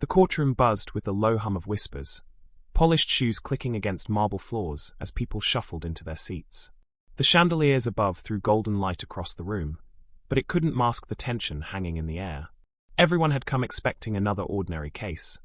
The courtroom buzzed with the low hum of whispers, polished shoes clicking against marble floors as people shuffled into their seats. The chandeliers above threw golden light across the room, but it couldn't mask the tension hanging in the air. Everyone had come expecting another ordinary case,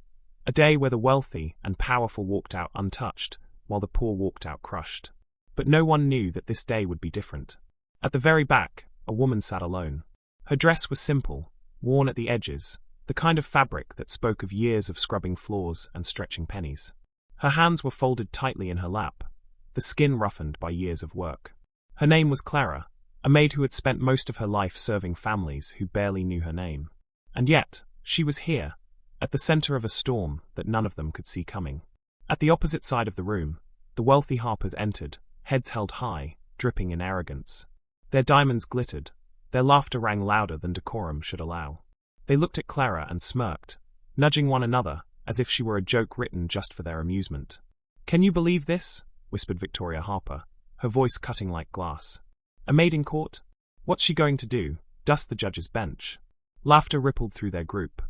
a day where the wealthy and powerful walked out untouched, while the poor walked out crushed. But no one knew that this day would be different. At the very back, a woman sat alone. Her dress was simple, worn at the edges, the kind of fabric that spoke of years of scrubbing floors and stretching pennies. Her hands were folded tightly in her lap, the skin roughened by years of work. Her name was Clara, a maid who had spent most of her life serving families who barely knew her name. And yet, she was here, at the center of a storm that none of them could see coming. At the opposite side of the room, the wealthy Harpers entered, heads held high, dripping in arrogance. Their diamonds glittered, their laughter rang louder than decorum should allow. They looked at Clara and smirked, nudging one another, as if she were a joke written just for their amusement. "Can you believe this?" whispered Victoria Harper, her voice cutting like glass. "A maid in court? What's she going to do, dust the judge's bench?" Laughter rippled through their group,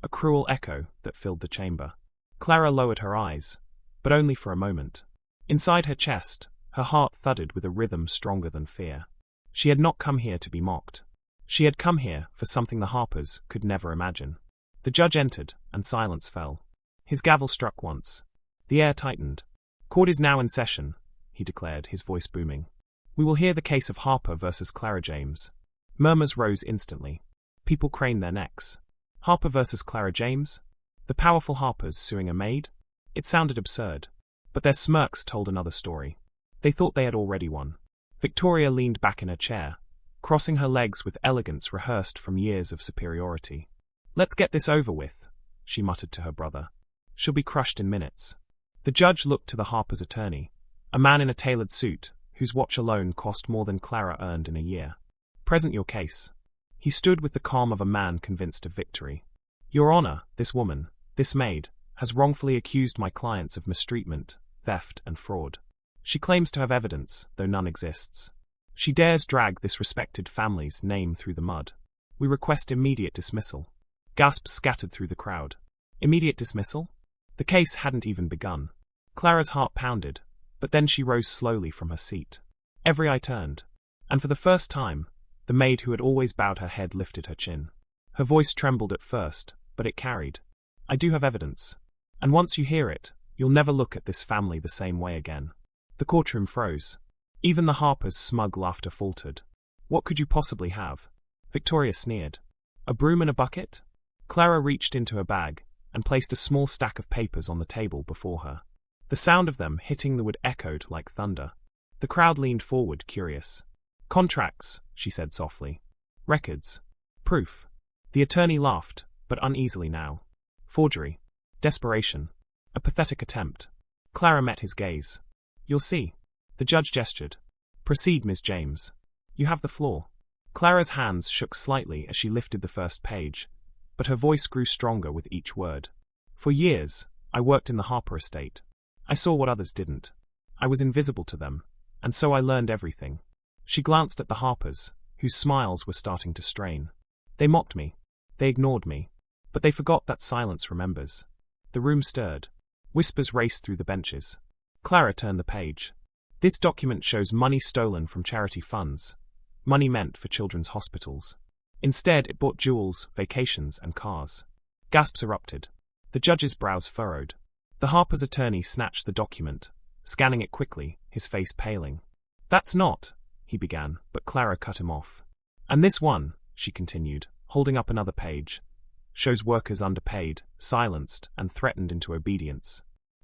a cruel echo that filled the chamber. Clara lowered her eyes, but only for a moment. Inside her chest, her heart thudded with a rhythm stronger than fear. She had not come here to be mocked. She had come here for something the Harpers could never imagine. The judge entered, and silence fell. His gavel struck once. The air tightened. "Court is now in session," he declared, his voice booming. "We will hear the case of Harper versus Clara James." Murmurs rose instantly. People craned their necks. Harper versus Clara James? The powerful Harpers suing a maid? It sounded absurd. But their smirks told another story. They thought they had already won. Victoria leaned back in her chair, crossing her legs with elegance rehearsed from years of superiority. "Let's get this over with," she muttered to her brother. "She'll be crushed in minutes." The judge looked to the Harpers' attorney, a man in a tailored suit, whose watch alone cost more than Clara earned in a year. "Present your case." He stood with the calm of a man convinced of victory. "Your Honor, this woman, this maid, has wrongfully accused my clients of mistreatment, theft, and fraud. She claims to have evidence, though none exists. She dares drag this respected family's name through the mud. We request immediate dismissal." Gasps scattered through the crowd. Immediate dismissal? The case hadn't even begun. Clara's heart pounded, but then she rose slowly from her seat. Every eye turned, and for the first time, the maid who had always bowed her head lifted her chin. Her voice trembled at first, but it carried. "I do have evidence, and once you hear it, you'll never look at this family the same way again." The courtroom froze. Even the Harpers' smug laughter faltered. "What could you possibly have?" Victoria sneered. "A broom and a bucket?" Clara reached into her bag and placed a small stack of papers on the table before her. The sound of them hitting the wood echoed like thunder. The crowd leaned forward, curious. "Contracts," she said softly. "Records. Proof." The attorney laughed, but uneasily now. "Forgery. Desperation. A pathetic attempt." Clara met his gaze. "You'll see." The judge gestured. "Proceed, Ms. James. You have the floor." Clara's hands shook slightly as she lifted the first page, but her voice grew stronger with each word. "For years, I worked in the Harper estate. I saw what others didn't. I was invisible to them, and so I learned everything." She glanced at the Harpers, whose smiles were starting to strain. "They mocked me. They ignored me. But they forgot that silence remembers." The room stirred. Whispers raced through the benches. Clara turned the page. "This document shows money stolen from charity funds, money meant for children's hospitals. Instead, it bought jewels, vacations, and cars." Gasps erupted. The judge's brows furrowed. The Harper's attorney snatched the document, scanning it quickly, his face paling. "That's not," he began, but Clara cut him off. "And this one," she continued, holding up another page, "shows workers underpaid, silenced, and threatened into obedience.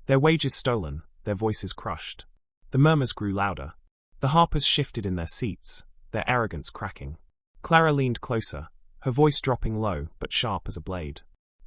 Their wages stolen, their voices crushed." The murmurs grew louder. The Harpers shifted in their seats, their arrogance cracking. Clara leaned closer, her voice dropping low but sharp as a blade.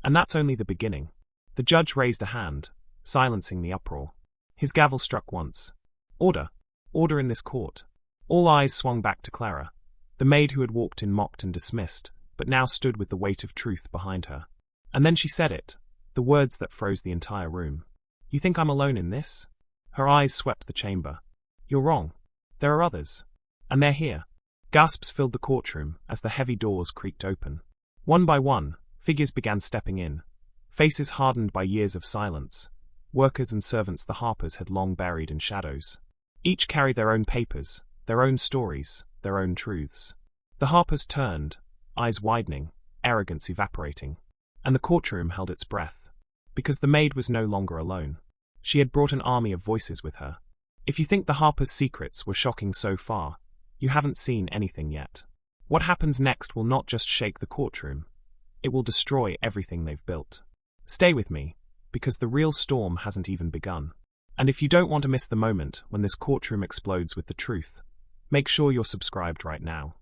"And that's only the beginning." The judge raised a hand, silencing the uproar. His gavel struck once. "Order. Order in this court." All eyes swung back to Clara, the maid who had walked in mocked and dismissed, but now stood with the weight of truth behind her. And then she said it, the words that froze the entire room. "You think I'm alone in this?" Her eyes swept the chamber. "You're wrong. There are others. And they're here." Gasps filled the courtroom as the heavy doors creaked open. One by one, figures began stepping in, Faces hardened by years of silence. Workers and servants the Harpers had long buried in shadows. Each carried their own papers, their own stories, their own truths. The Harpers turned, eyes widening, arrogance evaporating. And the courtroom held its breath. Because the maid was no longer alone. She had brought an army of voices with her. If you think the Harpers' secrets were shocking so far, you haven't seen anything yet. What happens next will not just shake the courtroom. It will destroy everything they've built. Stay with me, because the real storm hasn't even begun. And if you don't want to miss the moment when this courtroom explodes with the truth, make sure you're subscribed right now.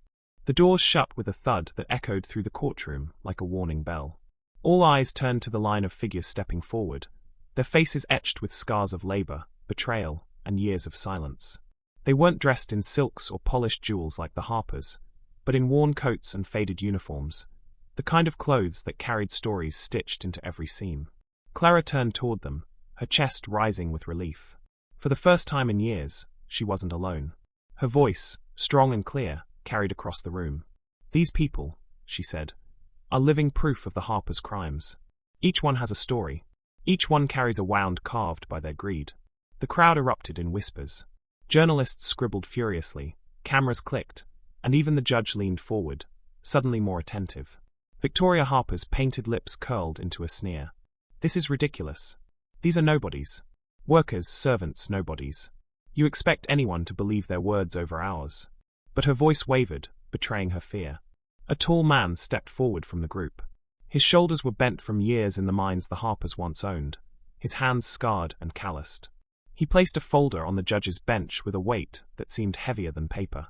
The doors shut with a thud that echoed through the courtroom like a warning bell. All eyes turned to the line of figures stepping forward, their faces etched with scars of labor, betrayal, and years of silence. They weren't dressed in silks or polished jewels like the Harpers, but in worn coats and faded uniforms, the kind of clothes that carried stories stitched into every seam. Clara turned toward them, her chest rising with relief. For the first time in years, she wasn't alone. Her voice, strong and clear, carried across the room. These people, she said, are living proof of the Harpers' crimes. Each one has a story. Each one carries a wound carved by their greed. The crowd erupted in whispers. Journalists scribbled furiously, cameras clicked, and even the judge leaned forward, suddenly more attentive. Victoria Harper's painted lips curled into a sneer. This is ridiculous. These are nobodies. Workers, servants, nobodies. You expect anyone to believe their words over ours. But her voice wavered, betraying her fear. A tall man stepped forward from the group. His shoulders were bent from years in the mines the Harpers once owned, his hands scarred and calloused. He placed a folder on the judge's bench with a weight that seemed heavier than paper.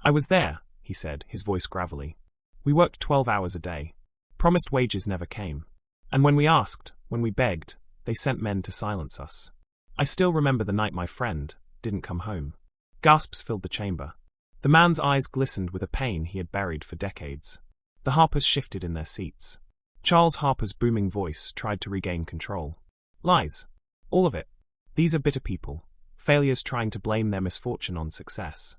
I was there, he said, his voice gravelly. We worked 12 hours a day. Promised wages never came. And when we asked, when we begged, they sent men to silence us. I still remember the night my friend didn't come home. Gasps filled the chamber. The man's eyes glistened with a pain he had buried for decades. The Harpers shifted in their seats. Charles Harper's booming voice tried to regain control. Lies. All of it. These are bitter people, failures trying to blame their misfortune on success.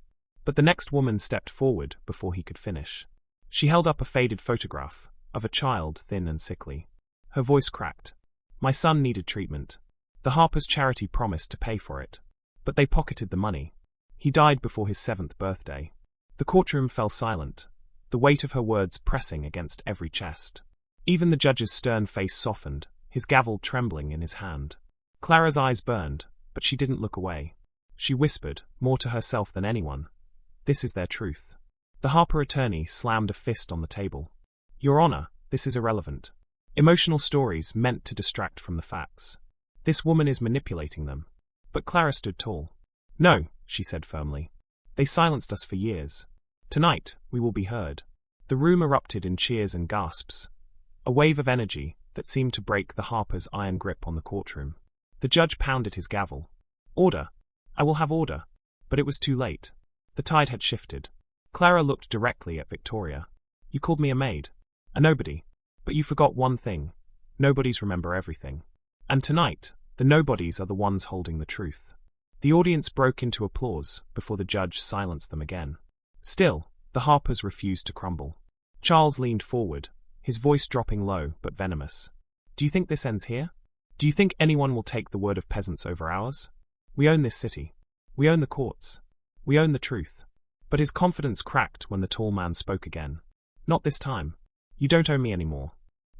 But the next woman stepped forward before he could finish. She held up a faded photograph of a child thin and sickly. Her voice cracked. My son needed treatment. The Harpers' charity promised to pay for it. But they pocketed the money. He died before his 7th birthday. The courtroom fell silent, the weight of her words pressing against every chest. Even the judge's stern face softened, his gavel trembling in his hand. Clara's eyes burned, but she didn't look away. She whispered, more to herself than anyone, this is their truth. The Harper attorney slammed a fist on the table. Your Honor, this is irrelevant. Emotional stories meant to distract from the facts. This woman is manipulating them. But Clara stood tall. No, she said firmly. They silenced us for years. Tonight, we will be heard. The room erupted in cheers and gasps. A wave of energy that seemed to break the Harpers' iron grip on the courtroom. The judge pounded his gavel. Order. I will have order. But it was too late. The tide had shifted. Clara looked directly at Victoria. You called me a maid. A nobody. But you forgot one thing. Nobodies remember everything. And tonight, the nobodies are the ones holding the truth. The audience broke into applause before the judge silenced them again. Still, the Harpers refused to crumble. Charles leaned forward, his voice dropping low but venomous. Do you think this ends here? Do you think anyone will take the word of peasants over ours? We own this city. We own the courts. We own the truth. But his confidence cracked when the tall man spoke again. Not this time. You don't own me anymore.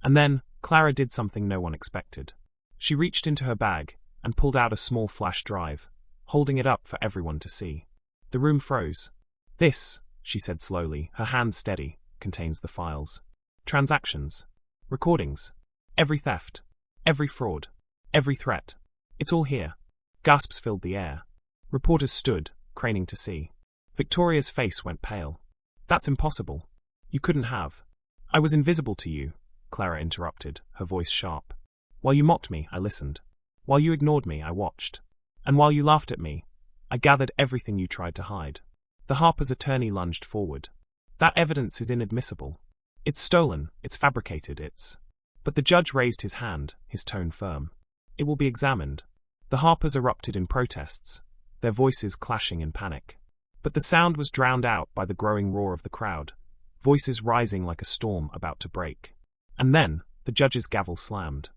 And then, Clara did something no one expected. She reached into her bag and pulled out a small flash drive, holding it up for everyone to see. The room froze. This, she said slowly, her hand steady, contains the files. Transactions. Recordings. Every theft. Every fraud. Every threat. It's all here. Gasps filled the air. Reporters stood, craning to see. Victoria's face went pale. That's impossible. You couldn't have. I was invisible to you, Clara interrupted, her voice sharp. While you mocked me, I listened. While you ignored me, I watched. And while you laughed at me, I gathered everything you tried to hide. The Harpers' attorney lunged forward. That evidence is inadmissible. It's stolen, it's fabricated, it's... But the judge raised his hand, his tone firm. It will be examined. The Harpers erupted in protests, their voices clashing in panic. But the sound was drowned out by the growing roar of the crowd, voices rising like a storm about to break. And then, the judge's gavel slammed.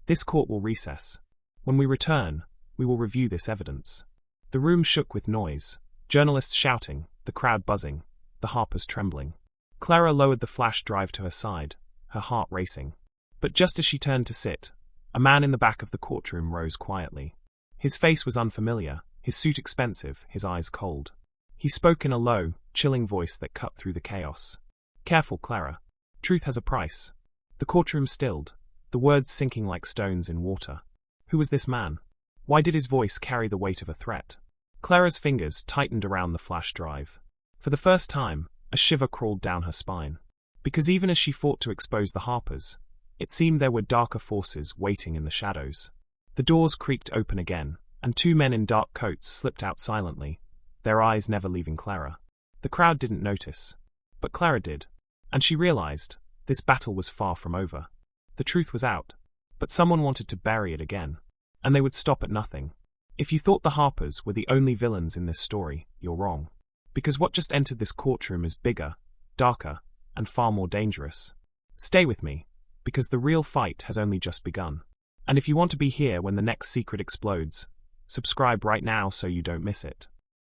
This court will recess. When we return, we will review this evidence. The room shook with noise, journalists shouting, the crowd buzzing, the Harpers trembling. Clara lowered the flash drive to her side, her heart racing. But just as she turned to sit, a man in the back of the courtroom rose quietly. His face was unfamiliar, his suit expensive, his eyes cold. He spoke in a low, chilling voice that cut through the chaos. "Careful, Clara. Truth has a price." The courtroom stilled, the words sinking like stones in water. Who was this man? Why did his voice carry the weight of a threat? Clara's fingers tightened around the flash drive. For the first time, a shiver crawled down her spine. Because even as she fought to expose the Harpers, it seemed there were darker forces waiting in the shadows. The doors creaked open again, and two men in dark coats slipped out silently, their eyes never leaving Clara. The crowd didn't notice, but Clara did, and she realized this battle was far from over. The truth was out, but someone wanted to bury it again, and they would stop at nothing. If you thought the Harpers were the only villains in this story, you're wrong. Because what just entered this courtroom is bigger, darker, and far more dangerous. Stay with me, because the real fight has only just begun. And if you want to be here when the next secret explodes, subscribe right now so you don't miss it.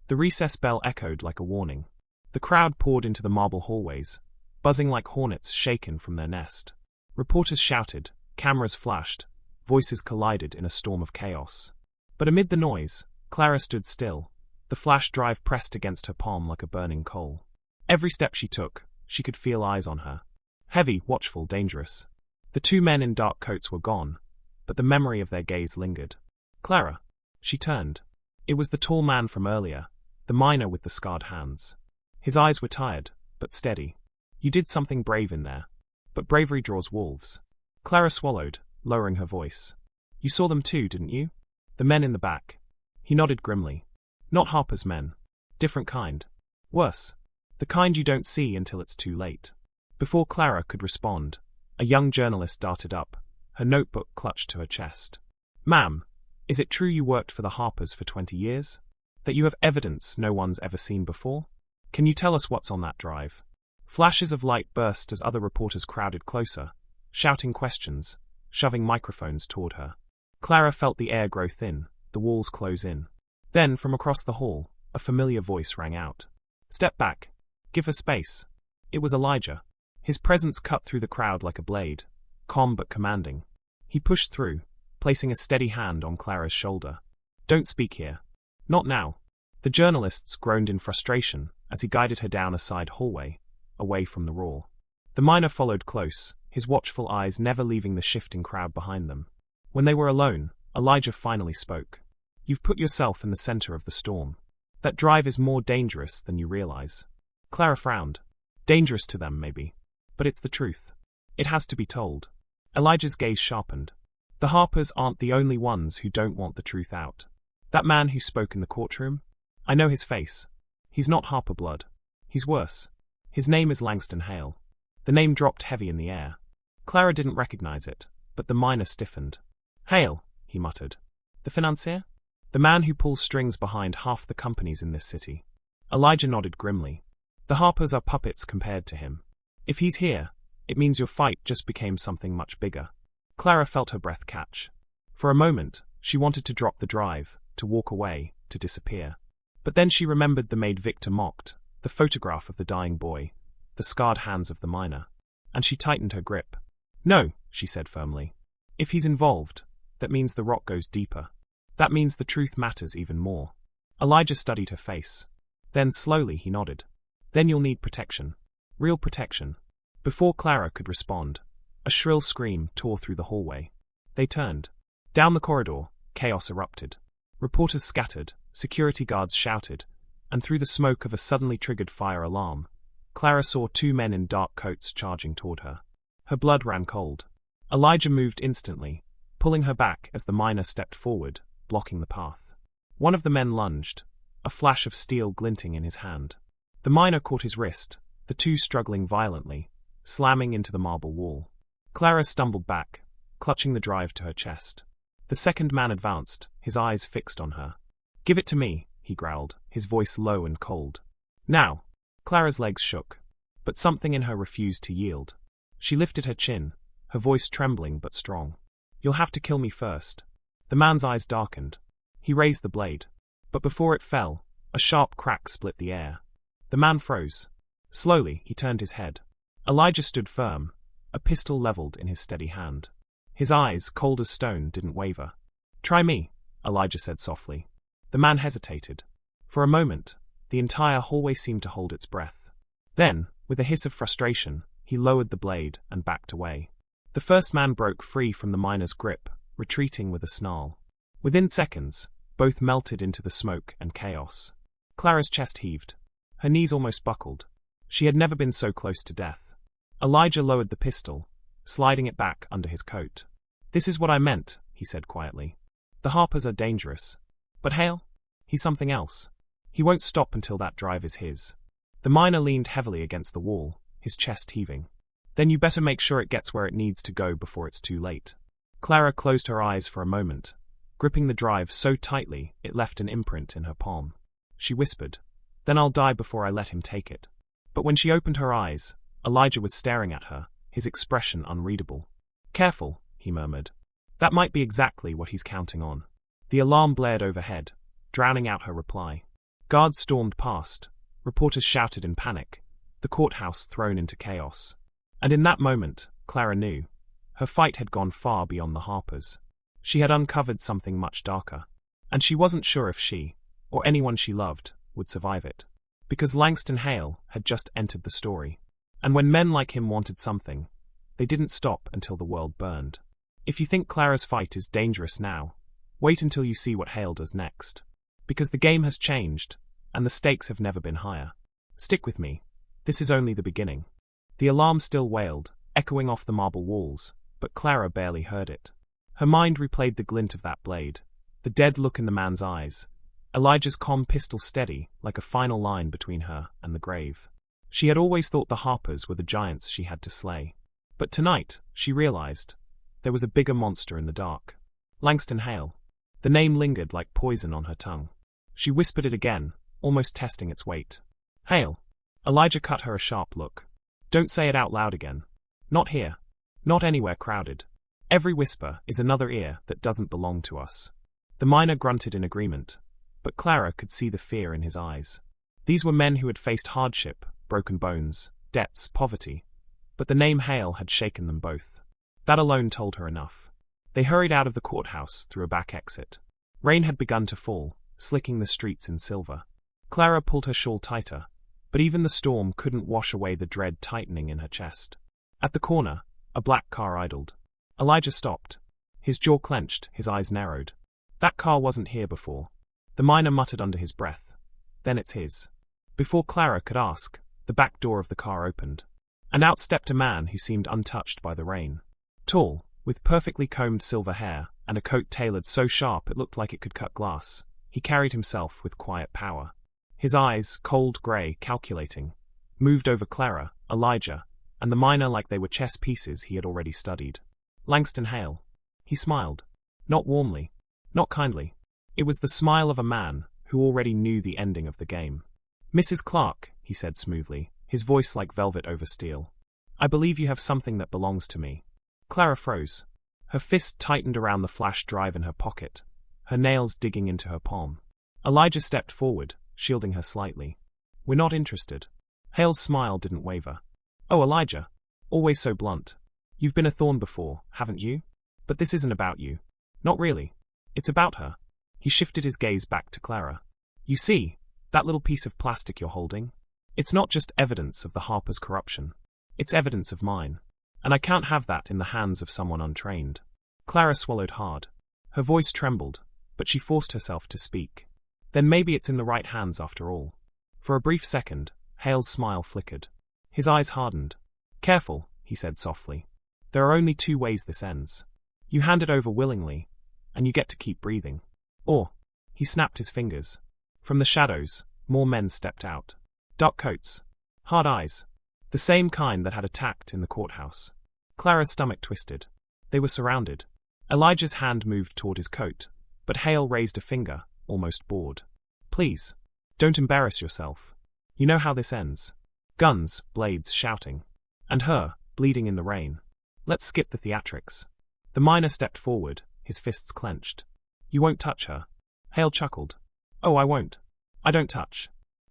The recess bell echoed like a warning. The crowd poured into the marble hallways, buzzing like hornets shaken from their nest. Reporters shouted, cameras flashed, voices collided in a storm of chaos. But amid the noise, Clara stood still, the flash drive pressed against her palm like a burning coal. Every step she took, she could feel eyes on her. Heavy, watchful, dangerous. The two men in dark coats were gone, but the memory of their gaze lingered. Clara. She turned. It was the tall man from earlier, the miner with the scarred hands. His eyes were tired, but steady. You did something brave in there. But bravery draws wolves. Clara swallowed, lowering her voice. You saw them too, didn't you? The men in the back. He nodded grimly. Not Harper's men. Different kind. Worse. The kind you don't see until it's too late. Before Clara could respond, a young journalist darted up, her notebook clutched to her chest. Ma'am, is it true you worked for the Harpers for 20 years? That you have evidence no one's ever seen before? Can you tell us what's on that drive? Flashes of light burst as other reporters crowded closer, shouting questions, shoving microphones toward her. Clara felt the air grow thin, the walls close in. Then, from across the hall, a familiar voice rang out. Step back. Give her space. It was Elijah. His presence cut through the crowd like a blade, calm but commanding. He pushed through, placing a steady hand on Clara's shoulder. Don't speak here. Not now. The journalists groaned in frustration as he guided her down a side hallway, away from the roar. The miner followed close, his watchful eyes never leaving the shifting crowd behind them. When they were alone, Elijah finally spoke. You've put yourself in the center of the storm. That drive is more dangerous than you realize. Clara frowned. Dangerous to them, maybe. But it's the truth. It has to be told. Elijah's gaze sharpened. The Harpers aren't the only ones who don't want the truth out. That man who spoke in the courtroom? I know his face. He's not Harper blood. He's worse. His name is Langston Hale. The name dropped heavy in the air. Clara didn't recognize it, but the miner stiffened. Hale, he muttered. The financier? The man who pulls strings behind half the companies in this city. Elijah nodded grimly. The Harpers are puppets compared to him. If he's here, it means your fight just became something much bigger. Clara felt her breath catch. For a moment, she wanted to drop the drive, to walk away, to disappear. But then she remembered the maid Victor mocked, the photograph of the dying boy, the scarred hands of the miner, and she tightened her grip. No, she said firmly. If he's involved, that means the rot goes deeper. That means the truth matters even more. Elijah studied her face. Then slowly he nodded. Then you'll need protection. Real protection. Before Clara could respond, a shrill scream tore through the hallway. They turned. Down the corridor, chaos erupted. Reporters scattered, security guards shouted, and through the smoke of a suddenly triggered fire alarm, Clara saw two men in dark coats charging toward her. Her blood ran cold. Elijah moved instantly, pulling her back as the miner stepped forward, blocking the path. One of the men lunged, a flash of steel glinting in his hand. The miner caught his wrist, the two struggling violently, slamming into the marble wall. Clara stumbled back, clutching the drive to her chest. The second man advanced, his eyes fixed on her. Give it to me, he growled, his voice low and cold. Now. Clara's legs shook, but something in her refused to yield. She lifted her chin, her voice trembling but strong. You'll have to kill me first. The man's eyes darkened. He raised the blade. But before it fell, a sharp crack split the air. The man froze. Slowly, he turned his head. Elijah stood firm, a pistol leveled in his steady hand. His eyes, cold as stone, didn't waver. Try me, Elijah said softly. The man hesitated. For a moment, the entire hallway seemed to hold its breath. Then, with a hiss of frustration, he lowered the blade and backed away. The first man broke free from the miner's grip, retreating with a snarl. Within seconds, both melted into the smoke and chaos. Clara's chest heaved. Her knees almost buckled. She had never been so close to death. Elijah lowered the pistol, sliding it back under his coat. This is what I meant, he said quietly. The Harpers are dangerous. But Hale? He's something else. He won't stop until that drive is his. The miner leaned heavily against the wall, his chest heaving. Then you better make sure it gets where it needs to go before it's too late. Clara closed her eyes for a moment, gripping the drive so tightly it left an imprint in her palm. She whispered, "Then I'll die before I let him take it." But when she opened her eyes, Elijah was staring at her, his expression unreadable. "Careful," he murmured. "That might be exactly what he's counting on." The alarm blared overhead, drowning out her reply. Guards stormed past. Reporters shouted in panic, the courthouse thrown into chaos. And in that moment, Clara knew. Her fight had gone far beyond the Harpers. She had uncovered something much darker. And she wasn't sure if she, or anyone she loved, would survive it. Because Langston Hale had just entered the story. And when men like him wanted something, they didn't stop until the world burned. If you think Clara's fight is dangerous now, wait until you see what Hale does next. Because the game has changed, and the stakes have never been higher. Stick with me. This is only the beginning. The alarm still wailed, echoing off the marble walls, but Clara barely heard it. Her mind replayed the glint of that blade, the dead look in the man's eyes, Elijah's calm pistol steady like a final line between her and the grave. She had always thought the Harpers were the giants she had to slay. But tonight, she realized, there was a bigger monster in the dark. Langston Hale. The name lingered like poison on her tongue. She whispered it again, almost testing its weight. "Hale." Elijah cut her a sharp look. "Don't say it out loud again. Not here. Not anywhere crowded. Every whisper is another ear that doesn't belong to us." The miner grunted in agreement, but Clara could see the fear in his eyes. These were men who had faced hardship, broken bones, debts, poverty, but the name Hale had shaken them both. That alone told her enough. They hurried out of the courthouse through a back exit. Rain had begun to fall, slicking the streets in silver. Clara pulled her shawl tighter, but even the storm couldn't wash away the dread tightening in her chest. At the corner, a black car idled. Elijah stopped. His jaw clenched, his eyes narrowed. That car wasn't here before. The miner muttered under his breath. Then it's his. Before Clara could ask, the back door of the car opened. And out stepped a man who seemed untouched by the rain. Tall, with perfectly combed silver hair, and a coat tailored so sharp it looked like it could cut glass, he carried himself with quiet power. His eyes, cold grey, calculating, moved over Clara, Elijah, and the miner like they were chess pieces he had already studied. Langston Hale. He smiled. Not warmly. Not kindly. It was the smile of a man who already knew the ending of the game. "Mrs. Clark," he said smoothly, his voice like velvet over steel. "I believe you have something that belongs to me." Clara froze. Her fist tightened around the flash drive in her pocket, her nails digging into her palm. Elijah stepped forward, shielding her slightly. "We're not interested." Hale's smile didn't waver. "Oh, Elijah. Always so blunt. You've been a thorn before, haven't you? But this isn't about you. Not really. It's about her." He shifted his gaze back to Clara. "You see, that little piece of plastic you're holding? It's not just evidence of the Harpers' corruption. It's evidence of mine. And I can't have that in the hands of someone untrained." Clara swallowed hard. Her voice trembled, but she forced herself to speak. "Then maybe it's in the right hands after all." For a brief second, Hale's smile flickered. His eyes hardened. "Careful," he said softly. "There are only two ways this ends. You hand it over willingly, and you get to keep breathing. Or," he snapped his fingers. From the shadows, more men stepped out. Dark coats. Hard eyes. The same kind that had attacked in the courthouse. Clara's stomach twisted. They were surrounded. Elijah's hand moved toward his coat, but Hale raised a finger, almost bored. "Please. Don't embarrass yourself. You know how this ends. Guns, blades, shouting. And her, bleeding in the rain. Let's skip the theatrics." The miner stepped forward, his fists clenched. You won't touch her. Hale chuckled. Oh, I won't. I don't touch.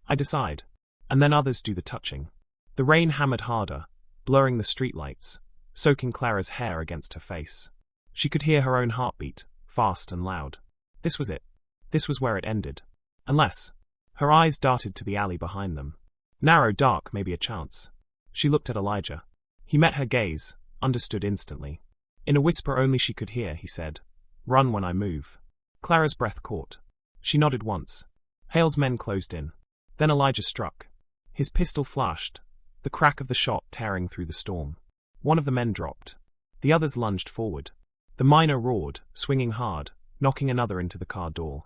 I decide. And then others do the touching. The rain hammered harder, blurring the streetlights, soaking Clara's hair against her face. She could hear her own heartbeat, fast and loud. This was it. This was where it ended. Unless. Her eyes darted to the alley behind them. Narrow, dark, maybe a chance. She looked at Elijah. He met her gaze, understood instantly. In a whisper only she could hear, he said, "Run when I move." Clara's breath caught. She nodded once. Hale's men closed in. Then Elijah struck. His pistol flashed, the crack of the shot tearing through the storm. One of the men dropped. The others lunged forward. The miner roared, swinging hard, knocking another into the car door.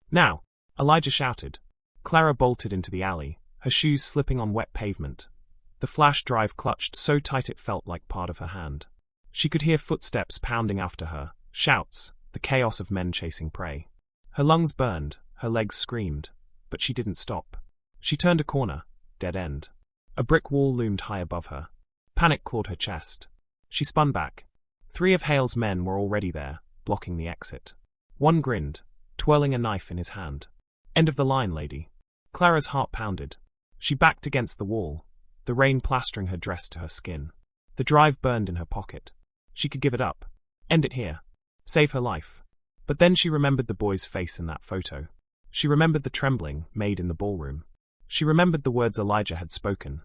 Now! Elijah shouted. Clara bolted into the alley, her shoes slipping on wet pavement. The flash drive clutched so tight it felt like part of her hand. She could hear footsteps pounding after her, shouts, the chaos of men chasing prey. Her lungs burned, her legs screamed, but she didn't stop. She turned a corner, dead end. A brick wall loomed high above her. Panic clawed her chest. She spun back. 3 of Hale's men were already there, blocking the exit. One grinned, twirling a knife in his hand. End of the line, lady. Clara's heart pounded. She backed against the wall, the rain plastering her dress to her skin. The drive burned in her pocket. She could give it up. End it here. Save her life. But then she remembered the boy's face in that photo. She remembered the trembling made in the ballroom. She remembered the words Elijah had spoken.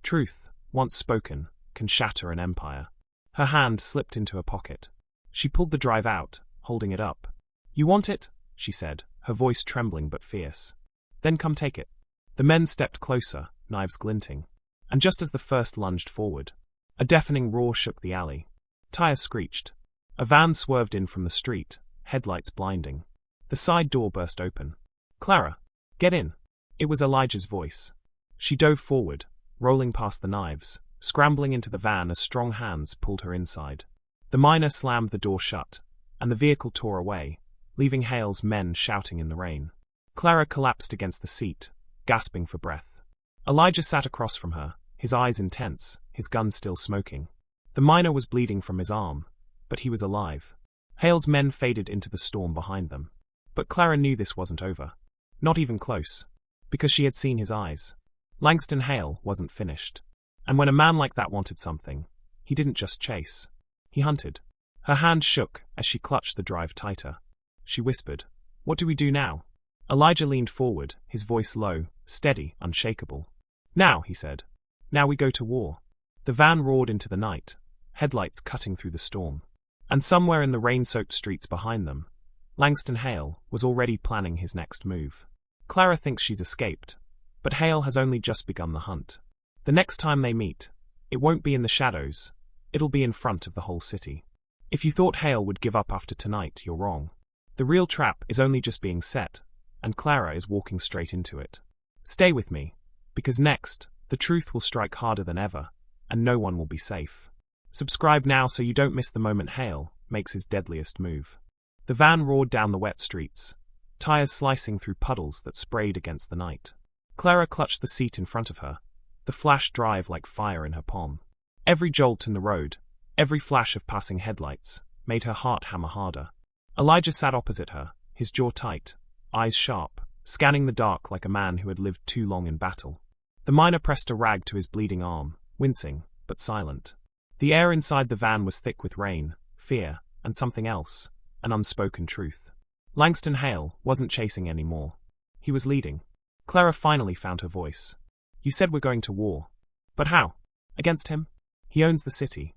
Truth, once spoken, can shatter an empire. Her hand slipped into her pocket. She pulled the drive out, holding it up. You want it? She said, her voice trembling but fierce. Then come take it. The men stepped closer, knives glinting. And just as the first lunged forward, a deafening roar shook the alley. Tires screeched. A van swerved in from the street, headlights blinding. The side door burst open. Clara, get in. It was Elijah's voice. She dove forward, rolling past the knives, scrambling into the van as strong hands pulled her inside. The miner slammed the door shut, and the vehicle tore away, leaving Hale's men shouting in the rain. Clara collapsed against the seat, gasping for breath. Elijah sat across from her, his eyes intense, his gun still smoking. The miner was bleeding from his arm, but he was alive. Hale's men faded into the storm behind them. But Clara knew this wasn't over. Not even close. Because she had seen his eyes. Langston Hale wasn't finished. And when a man like that wanted something, he didn't just chase. He hunted. Her hand shook as she clutched the drive tighter. She whispered, "What do we do now?" Elijah leaned forward, his voice low, steady, unshakable. "Now," he said. "Now we go to war." The van roared into the night, headlights cutting through the storm. And somewhere in the rain-soaked streets behind them, Langston Hale was already planning his next move. Clara thinks she's escaped, but Hale has only just begun the hunt. The next time they meet, it won't be in the shadows, it'll be in front of the whole city. If you thought Hale would give up after tonight, you're wrong. The real trap is only just being set, and Clara is walking straight into it. Stay with me, because next, the truth will strike harder than ever, and no one will be safe. Subscribe now so you don't miss the moment Hale makes his deadliest move. The van roared down the wet streets, tires slicing through puddles that sprayed against the night. Clara clutched the seat in front of her, the flash drive like fire in her palm. Every jolt in the road, every flash of passing headlights, made her heart hammer harder. Elijah sat opposite her, his jaw tight, eyes sharp, scanning the dark like a man who had lived too long in battle. The miner pressed a rag to his bleeding arm, wincing, but silent. The air inside the van was thick with rain, fear, and something else, an unspoken truth. Langston Hale wasn't chasing anymore. He was leading. Clara finally found her voice. You said we're going to war. But how? Against him? He owns the city.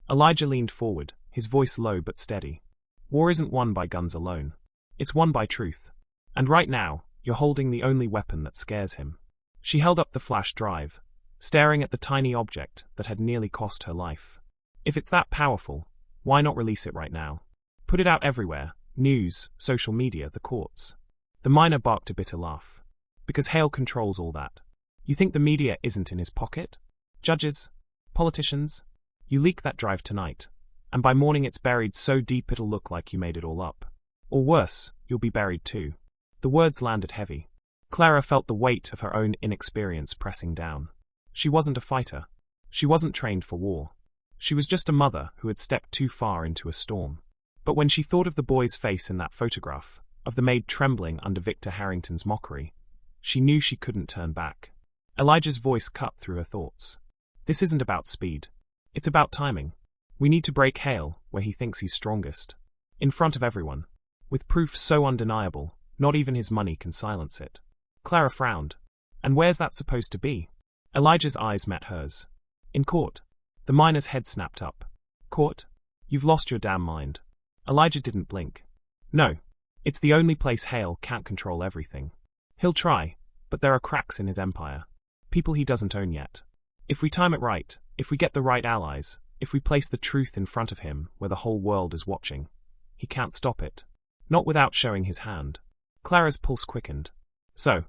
Elijah leaned forward, his voice low but steady. War isn't won by guns alone. It's won by truth. And right now, you're holding the only weapon that scares him. She held up the flash drive, staring at the tiny object that had nearly cost her life. If it's that powerful, why not release it right now? Put it out everywhere. News, social media, the courts. The miner barked a bitter laugh. Because Hale controls all that. You think the media isn't in his pocket? Judges? Politicians? You leak that drive tonight, and by morning it's buried so deep it'll look like you made it all up. Or worse, you'll be buried too. The words landed heavy. Clara felt the weight of her own inexperience pressing down. She wasn't a fighter. She wasn't trained for war. She was just a mother who had stepped too far into a storm. But when she thought of the boy's face in that photograph, of the maid trembling under Victor Harrington's mockery, she knew she couldn't turn back. Elijah's voice cut through her thoughts. This isn't about speed. It's about timing. We need to break Hale where he thinks he's strongest. In front of everyone. With proof so undeniable, not even his money can silence it. Clara frowned. And where's that supposed to be? Elijah's eyes met hers. In court. The miner's head snapped up. Court? You've lost your damn mind. Elijah didn't blink. No. It's the only place Hale can't control everything. He'll try, but there are cracks in his empire. People he doesn't own yet. If we time it right, if we get the right allies, if we place the truth in front of him where the whole world is watching, he can't stop it. Not without showing his hand. Clara's pulse quickened. So,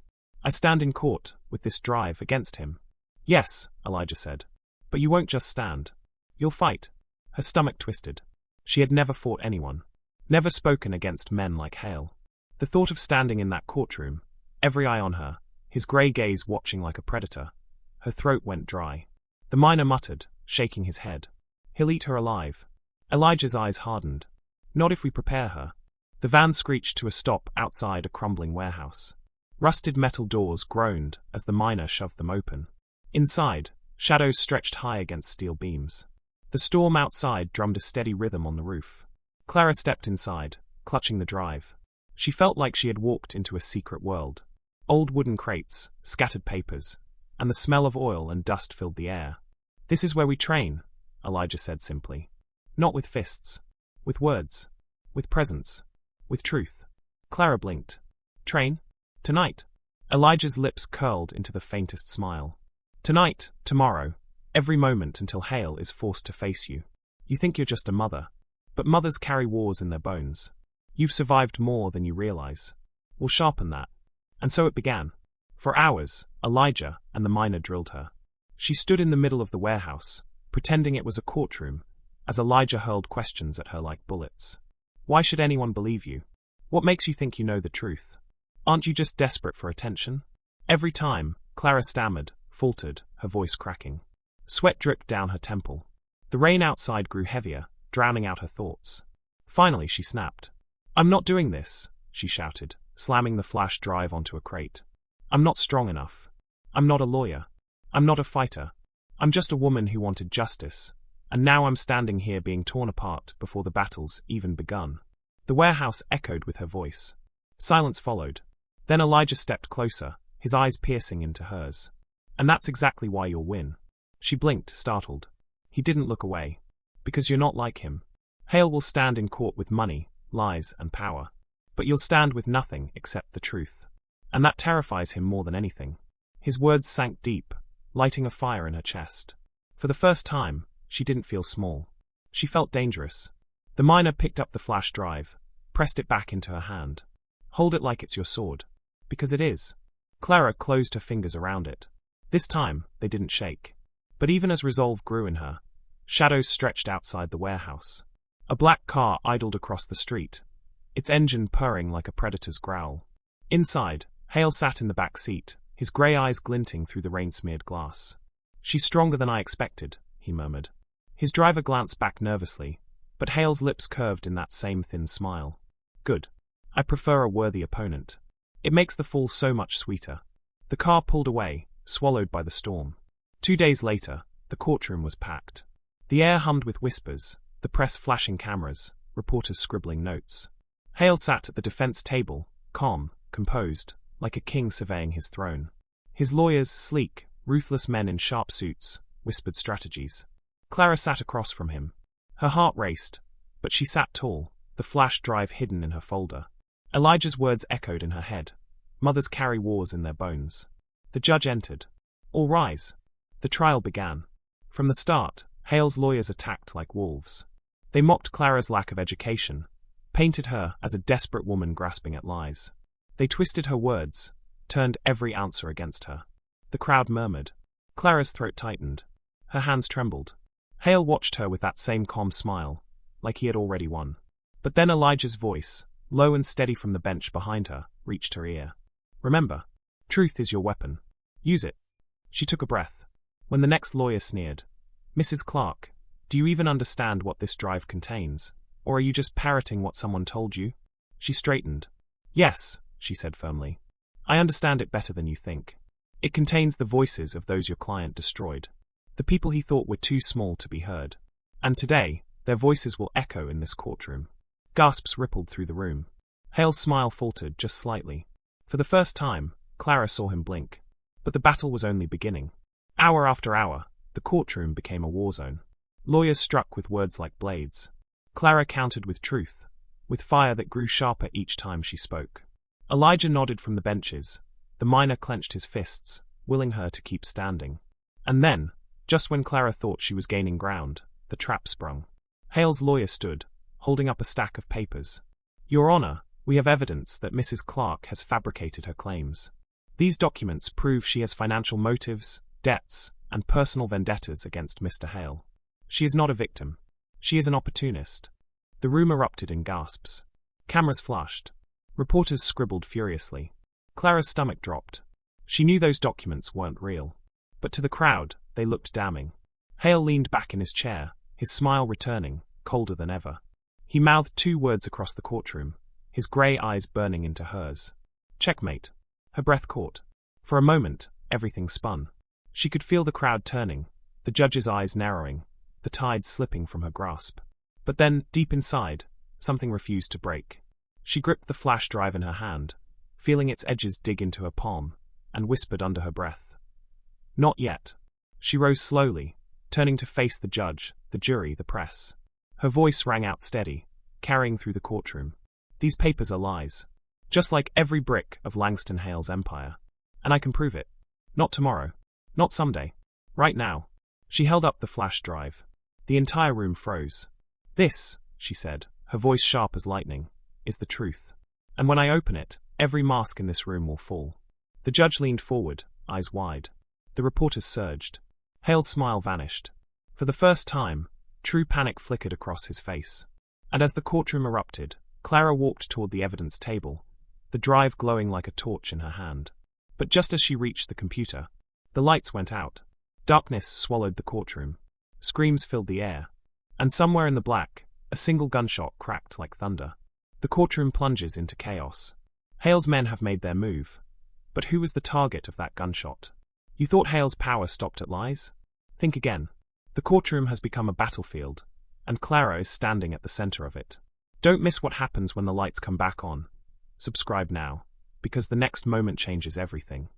I stand in court with this drive against him. Yes, Elijah said. But you won't just stand. You'll fight. Her stomach twisted. She had never fought anyone. Never spoken against men like Hale. The thought of standing in that courtroom, every eye on her, his grey gaze watching like a predator. Her throat went dry. The miner muttered, shaking his head. He'll eat her alive. Elijah's eyes hardened. Not if we prepare her. The van screeched to a stop outside a crumbling warehouse. Rusted metal doors groaned as the miner shoved them open. Inside, shadows stretched high against steel beams. The storm outside drummed a steady rhythm on the roof. Clara stepped inside, clutching the drive. She felt like she had walked into a secret world. Old wooden crates, scattered papers, and the smell of oil and dust filled the air. This is where we train, Elijah said simply. Not with fists. With words. With presence. With truth. Clara blinked. Train? Tonight. Elijah's lips curled into the faintest smile. Tonight, tomorrow, every moment until Hale is forced to face you. You think you're just a mother. But mothers carry wars in their bones. You've survived more than you realize. We'll sharpen that. And so it began. For hours, Elijah and the miner drilled her. She stood in the middle of the warehouse, pretending it was a courtroom, as Elijah hurled questions at her like bullets. Why should anyone believe you? What makes you think you know the truth? Aren't you just desperate for attention? Every time, Clara stammered, faltered, her voice cracking. Sweat dripped down her temple. The rain outside grew heavier, drowning out her thoughts. Finally, she snapped. I'm not doing this, she shouted, slamming the flash drive onto a crate. I'm not strong enough. I'm not a lawyer. I'm not a fighter. I'm just a woman who wanted justice, and now I'm standing here being torn apart before the battle's even begun. The warehouse echoed with her voice. Silence followed. Then Elijah stepped closer, his eyes piercing into hers. And that's exactly why you'll win. She blinked, startled. He didn't look away. Because you're not like him. Hale will stand in court with money, lies, and power. But you'll stand with nothing except the truth. And that terrifies him more than anything. His words sank deep, lighting a fire in her chest. For the first time, she didn't feel small. She felt dangerous. The miner picked up the flash drive, pressed it back into her hand. Hold it like it's your sword. Because it is. Clara closed her fingers around it. This time, they didn't shake. But even as resolve grew in her, shadows stretched outside the warehouse. A black car idled across the street, its engine purring like a predator's growl. Inside, Hale sat in the back seat, his grey eyes glinting through the rain-smeared glass. She's stronger than I expected, he murmured. His driver glanced back nervously, but Hale's lips curved in that same thin smile. Good. I prefer a worthy opponent. It makes the fall so much sweeter. The car pulled away, swallowed by the storm. 2 days later, the courtroom was packed. The air hummed with whispers, the press flashing cameras, reporters scribbling notes. Hale sat at the defense table, calm, composed, like a king surveying his throne. His lawyers, sleek, ruthless men in sharp suits, whispered strategies. Clara sat across from him. Her heart raced, but she sat tall, the flash drive hidden in her folder. Elijah's words echoed in her head. Mothers carry wars in their bones. The judge entered. All rise. The trial began. From the start, Hale's lawyers attacked like wolves. They mocked Clara's lack of education, painted her as a desperate woman grasping at lies. They twisted her words, turned every answer against her. The crowd murmured. Clara's throat tightened. Her hands trembled. Hale watched her with that same calm smile, like he had already won. But then Elijah's voice, low and steady from the bench behind her, reached her ear. Remember, truth is your weapon. Use it. She took a breath. When the next lawyer sneered, Mrs. Clark, Do you even understand what this drive contains? Or are you just parroting what someone told you? She straightened. Yes, she said firmly. I understand it better than you think. It contains the voices of those your client destroyed. The people he thought were too small to be heard. And today, their voices will echo in this courtroom. Gasps rippled through the room. Hale's smile faltered just slightly. For the first time, Clara saw him blink. But the battle was only beginning. Hour after hour, the courtroom became a war zone. Lawyers struck with words like blades. Clara countered with truth, with fire that grew sharper each time she spoke. Elijah nodded from the benches. The miner clenched his fists, willing her to keep standing. And then, just when Clara thought she was gaining ground, the trap sprung. Hale's lawyer stood, holding up a stack of papers. Your Honor, we have evidence that Mrs. Clark has fabricated her claims. These documents prove she has financial motives, debts, and personal vendettas against Mr. Hale. She is not a victim. She is an opportunist. The room erupted in gasps. Cameras flashed. Reporters scribbled furiously. Clara's stomach dropped. She knew those documents weren't real. But to the crowd, they looked damning. Hale leaned back in his chair, his smile returning, colder than ever. He mouthed 2 words across the courtroom, his grey eyes burning into hers. Checkmate. Her breath caught. For a moment, everything spun. She could feel the crowd turning, the judge's eyes narrowing, the tide slipping from her grasp. But then, deep inside, something refused to break. She gripped the flash drive in her hand, feeling its edges dig into her palm, and whispered under her breath. Not yet. She rose slowly, turning to face the judge, the jury, the press. Her voice rang out steady, carrying through the courtroom. These papers are lies. Just like every brick of Langston Hale's empire. And I can prove it. Not tomorrow. Not someday. Right now. She held up the flash drive. The entire room froze. This, she said, her voice sharp as lightning, is the truth. And when I open it, every mask in this room will fall. The judge leaned forward, eyes wide. The reporters surged. Hale's smile vanished. For the first time, true panic flickered across his face. And as the courtroom erupted, Clara walked toward the evidence table, the drive glowing like a torch in her hand. But just as she reached the computer, the lights went out. Darkness swallowed the courtroom. Screams filled the air. And somewhere in the black, a single gunshot cracked like thunder. The courtroom plunges into chaos. Hale's men have made their move. But who was the target of that gunshot? You thought Hale's power stopped at lies? Think again. The courtroom has become a battlefield, and Clara is standing at the center of it. Don't miss what happens when the lights come back on. Subscribe now, because the next moment changes everything.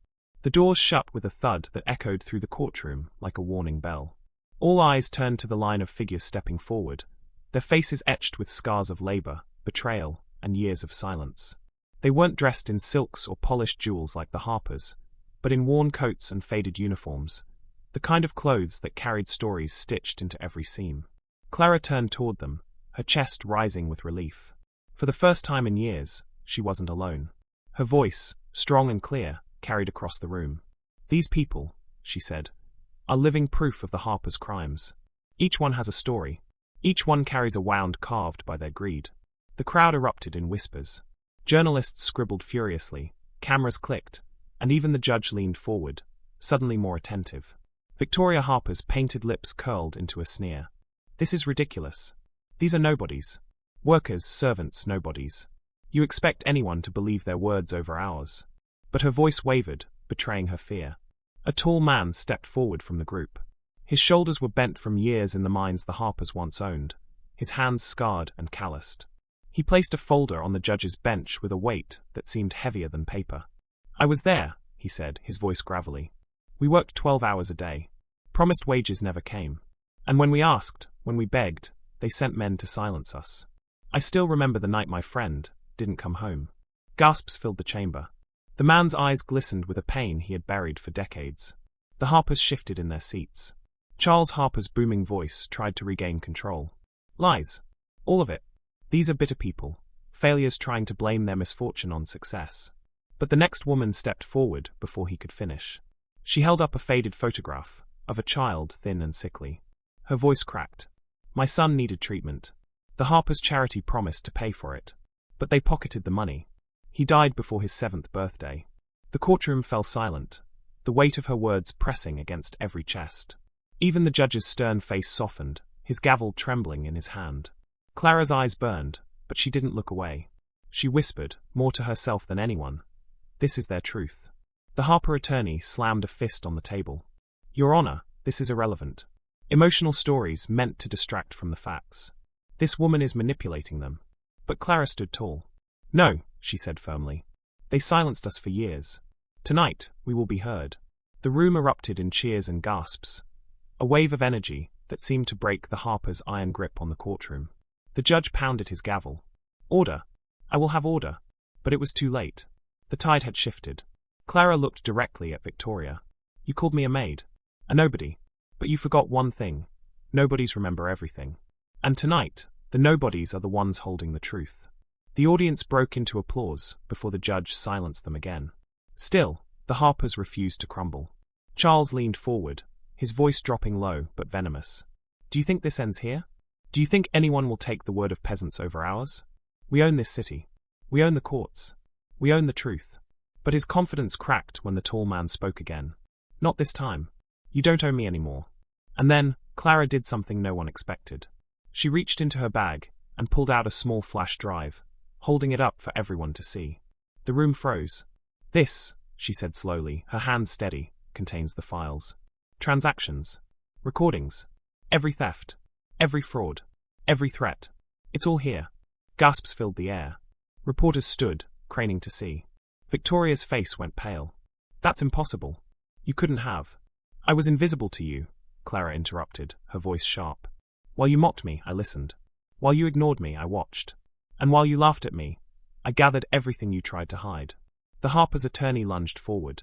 The doors shut with a thud that echoed through the courtroom like a warning bell. All eyes turned to the line of figures stepping forward, their faces etched with scars of labor, betrayal, and years of silence. They weren't dressed in silks or polished jewels like the Harpers, but in worn coats and faded uniforms, the kind of clothes that carried stories stitched into every seam. Clara turned toward them, her chest rising with relief. For the first time in years, she wasn't alone. Her voice, strong and clear, carried across the room. These people, she said, are living proof of the Harpers' crimes. Each one has a story. Each one carries a wound carved by their greed. The crowd erupted in whispers. Journalists scribbled furiously, cameras clicked, and even the judge leaned forward, suddenly more attentive. Victoria Harper's painted lips curled into a sneer. This is ridiculous. These are nobodies. Workers, servants, nobodies. You expect anyone to believe their words over ours. But her voice wavered, betraying her fear. A tall man stepped forward from the group. His shoulders were bent from years in the mines the Harpers once owned, his hands scarred and calloused. He placed a folder on the judge's bench with a weight that seemed heavier than paper. I was there, he said, his voice gravelly. We worked 12 hours a day. Promised wages never came. And when we asked, when we begged, they sent men to silence us. I still remember the night my friend didn't come home. Gasps filled the chamber. The man's eyes glistened with a pain he had buried for decades. The Harpers shifted in their seats. Charles Harper's booming voice tried to regain control. Lies. All of it. These are bitter people, failures trying to blame their misfortune on success. But the next woman stepped forward before he could finish. She held up a faded photograph of a child thin and sickly. Her voice cracked. My son needed treatment. The Harpers' charity promised to pay for it. But they pocketed the money. He died before his 7th birthday. The courtroom fell silent, the weight of her words pressing against every chest. Even the judge's stern face softened, his gavel trembling in his hand. Clara's eyes burned, but she didn't look away. She whispered, more to herself than anyone, "This is their truth." The Harper attorney slammed a fist on the table. "Your Honor, this is irrelevant. Emotional stories meant to distract from the facts. This woman is manipulating them." But Clara stood tall. "No," she said firmly. "They silenced us for years. Tonight, we will be heard." The room erupted in cheers and gasps, a wave of energy that seemed to break the Harpers' iron grip on the courtroom. The judge pounded his gavel. "Order! I will have order." But it was too late. The tide had shifted. Clara looked directly at Victoria. "You called me a maid, a nobody. But you forgot one thing. Nobodies remember everything. And tonight, the nobodies are the ones holding the truth." The audience broke into applause before the judge silenced them again. Still, the Harpers refused to crumble. Charles leaned forward, his voice dropping low but venomous. "Do you think this ends here? Do you think anyone will take the word of peasants over ours? We own this city. We own the courts. We own the truth." But his confidence cracked when the tall man spoke again. "Not this time. You don't owe me anymore." And then, Clara did something no one expected. She reached into her bag and pulled out a small flash drive, holding it up for everyone to see. The room froze. "This," she said slowly, her hand steady, "contains the files. Transactions. Recordings. Every theft. Every fraud. Every threat. It's all here." Gasps filled the air. Reporters stood, craning to see. Victoria's face went pale. "That's impossible. You couldn't have." "I was invisible to you," Clara interrupted, her voice sharp. "While you mocked me, I listened. While you ignored me, I watched. And while you laughed at me, I gathered everything you tried to hide." The Harper's attorney lunged forward.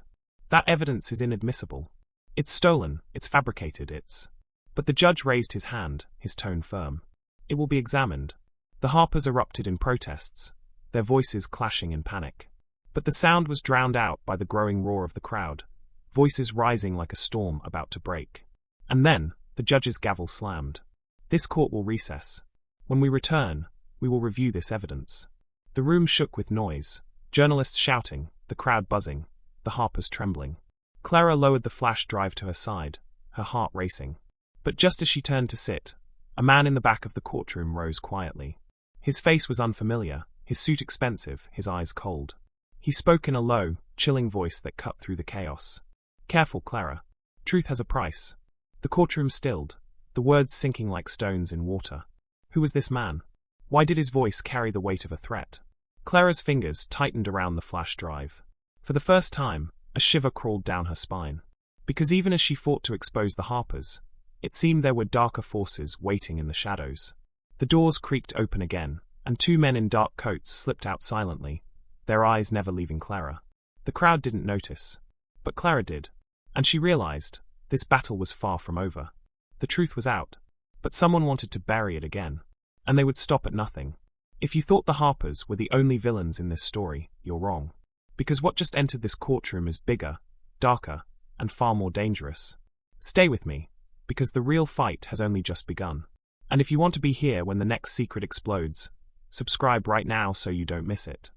"That evidence is inadmissible. It's stolen, it's fabricated, it's—" But the judge raised his hand, his tone firm. "It will be examined." The Harpers erupted in protests, their voices clashing in panic. But the sound was drowned out by the growing roar of the crowd, voices rising like a storm about to break. And then, the judge's gavel slammed. "This court will recess. When we return, we will review this evidence." The room shook with noise, journalists shouting, the crowd buzzing, the Harpers trembling. Clara lowered the flash drive to her side, her heart racing. But just as she turned to sit, a man in the back of the courtroom rose quietly. His face was unfamiliar, his suit expensive, his eyes cold. He spoke in a low, chilling voice that cut through the chaos. "Careful, Clara. Truth has a price." The courtroom stilled, the words sinking like stones in water. Who was this man? Why did his voice carry the weight of a threat? Clara's fingers tightened around the flash drive. For the first time, a shiver crawled down her spine. Because even as she fought to expose the Harpers, it seemed there were darker forces waiting in the shadows. The doors creaked open again, and two men in dark coats slipped out silently, their eyes never leaving Clara. The crowd didn't notice, but Clara did, and she realized this battle was far from over. The truth was out, but someone wanted to bury it again, and they would stop at nothing. If you thought the Harpers were the only villains in this story, you're wrong. Because what just entered this courtroom is bigger, darker, and far more dangerous. Stay with me, because the real fight has only just begun. And if you want to be here when the next secret explodes, subscribe right now so you don't miss it.